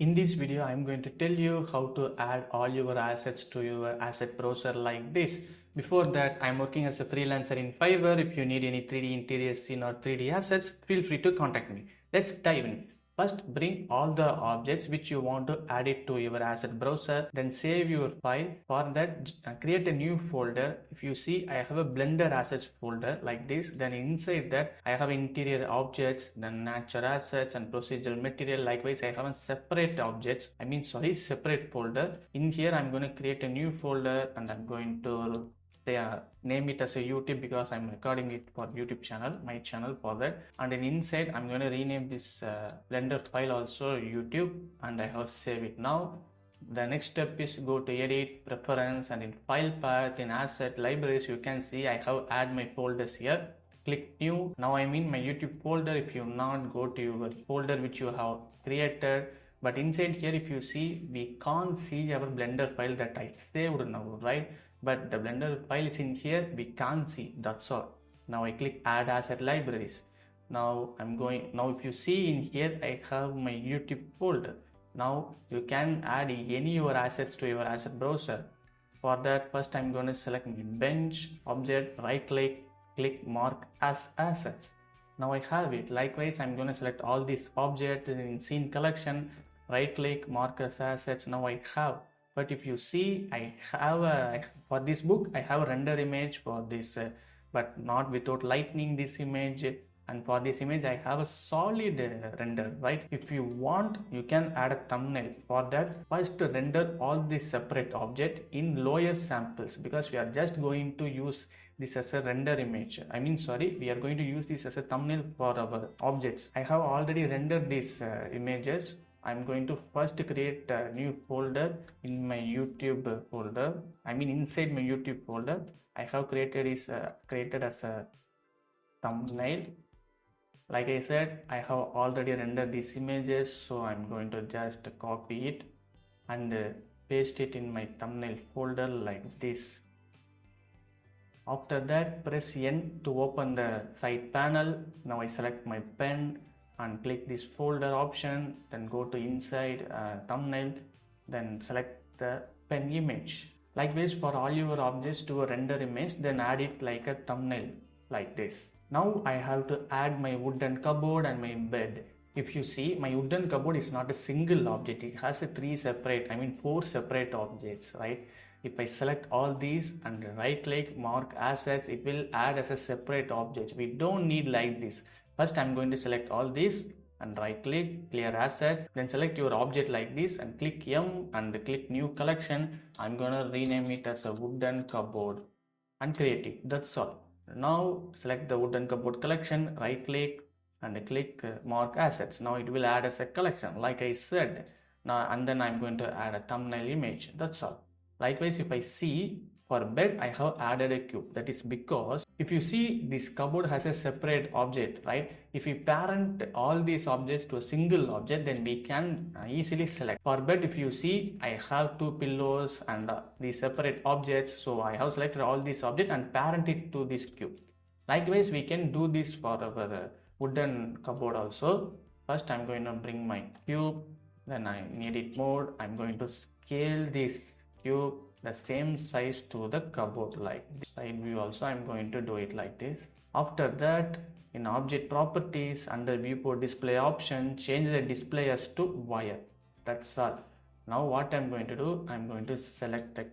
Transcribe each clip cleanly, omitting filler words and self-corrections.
In this video, I'm going to tell you how to add all your assets to your asset browser like this. Before that, I'm working as a freelancer in Fiverr. If you need any 3D interior scene or 3D assets, feel free to contact me. Let's dive in. First, bring all the objects which you want to add it to your asset browser. Then save your file. For that, create a new folder. If you see, I have a Blender assets folder like this. Then inside that, I have interior objects, then nature assets and procedural material. Likewise, I have a separate objects. Separate folder. In here, I'm going to create a new folder and I'm going to name it as a YouTube because I'm recording it for YouTube channel, my channel for that. And then inside I'm going to rename this Blender file also YouTube, and I have save it now. The next step is go to edit, preference, and in file path, in asset libraries, you can see I have add my folders here. Click new. Now I'm in my YouTube folder. If you not go to your folder which you have created, but inside here if you see, we can't see our Blender file that I saved now, right? But the Blender file is in here, we can't see, that's all. Now I click add asset libraries. Now if you see in here, I have my YouTube folder. Now you can add any your assets to your asset browser. For that, first I'm going to select my bench object, right click mark as assets. Now I have it. Likewise, I'm going to select all these objects in scene collection, right click mark as assets. Now I have. But if you see, I have for this book I have a render image for this, but not without lightening this image. And for this image I have a solid render, right? If you want, you can add a thumbnail. For that, first render all these separate object in lower samples, because we are just going to use this as a render image. We are going to use this as a thumbnail for our objects. I have already rendered these images. I'm going to first create a new folder in my YouTube folder. Inside my YouTube folder, I have created as a thumbnail. Like I said, I have already rendered these images, so I'm going to just copy it and paste it in my thumbnail folder like this. After that, press N to open the side panel. Now I select my pen and click this folder option, then go to inside thumbnail, then select the pen image. Likewise, for all your objects to a render image, then add it like a thumbnail like this. Now I have to add my wooden cupboard and my bed. If you see, my wooden cupboard is not a single object, it has a four separate objects, right? If I select all these and right click mark assets, it will add as a separate object. We don't need like this. First, I'm going to select all these and right click, clear asset, then select your object like this and click M and click new collection. I'm going to rename it as a wooden cupboard and create it. That's all. Now select the wooden cupboard collection, right click and click mark assets. Now it will add as a collection like I said. Now and then I'm going to add a thumbnail image. That's all. Likewise, if I see for bed, I have added a cube. That is because if you see, this cupboard has a separate object, right? If we parent all these objects to a single object, then we can easily select. For bed, if you see, I have two pillows and these separate objects. So I have selected all these objects and parent it to this cube. Likewise, we can do this for our wooden cupboard also. First, I'm going to bring my cube. Then in edit mode, I'm going to scale this cube the same size to the cupboard like this. Side view also I'm going to do it like this. After that, in object properties under viewport display option, change the display as to wire. That's all. Now what I'm going to do, I'm going to select the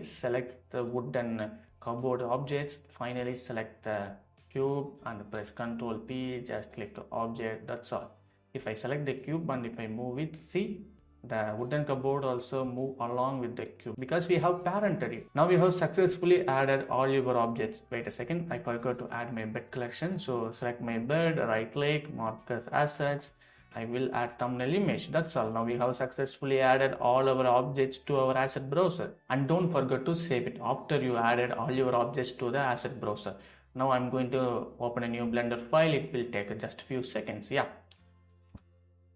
select the wooden cupboard objects. Finally select the cube and press Ctrl P, just click object. That's all. If I select the cube and if I move it, see, the wooden cupboard also move along with the cube because we have parented it. Now we have successfully added all your objects. Wait a second, I forgot to add my bed collection. So select my bed, right click, mark as assets. I will add thumbnail image. That's all. Now we have successfully added all our objects to our asset browser. And don't forget to save it after you added all your objects to the asset browser. Now I'm going to open a new Blender file. It will take just a few seconds. Yeah.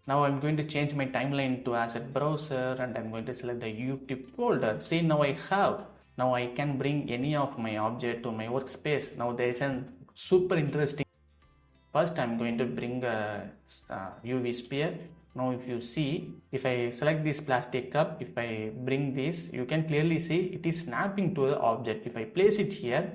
Now I'm going to change my timeline to asset browser and I'm going to select the YouTube folder. See, now I can bring any of my object to my workspace. Now there is a super interesting. First I'm going to bring a UV sphere. Now if you see, if I select this plastic cup, if I bring this, you can clearly see it is snapping to the object. If I place it here,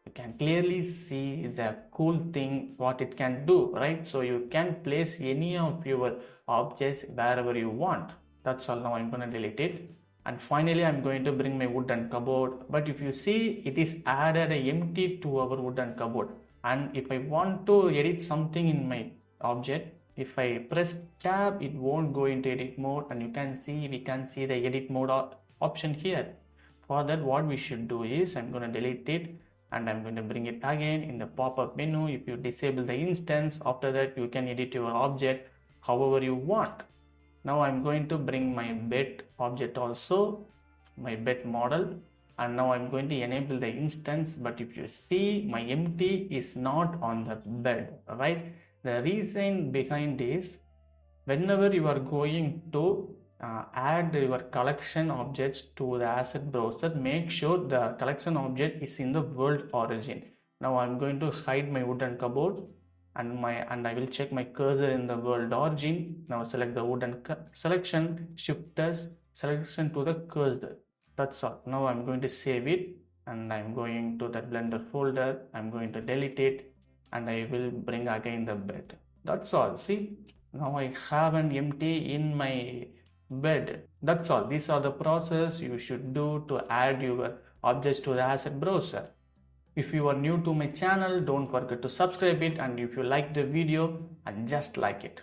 you can clearly see the cool thing what it can do, right? So you can place any of your objects wherever you want. That's all. Now I'm going to delete it. And finally I'm going to bring my wooden cupboard. But if you see, it is added empty to our wooden cupboard. And if I want to edit something in my object, if I press tab, it won't go into edit mode, and you can see, we can see the edit mode option here. For that, what we should do is, I'm going to delete it and I'm going to bring it again in the pop-up menu. If you disable the instance, after that you can edit your object however you want. Now I'm going to bring my bed object also, my bed model, and now I'm going to enable the instance. But if you see, my empty is not on the bed, right? The reason behind is, whenever you are going to add your collection objects to the asset browser, make sure the collection object is in the world origin. Now I'm going to hide my wooden cupboard and I will check my cursor in the world origin. Now select the wooden selection, shift S, selection to the cursor. That's all. Now I'm going to save it and I'm going to that Blender folder. I'm going to delete it and I will bring again the bed. That's all. See, now I have an empty in my bed. That's all. These are the process you should do to add your objects to the asset browser. If you are new to my channel, don't forget to subscribe it, and if you like the video, and just like it.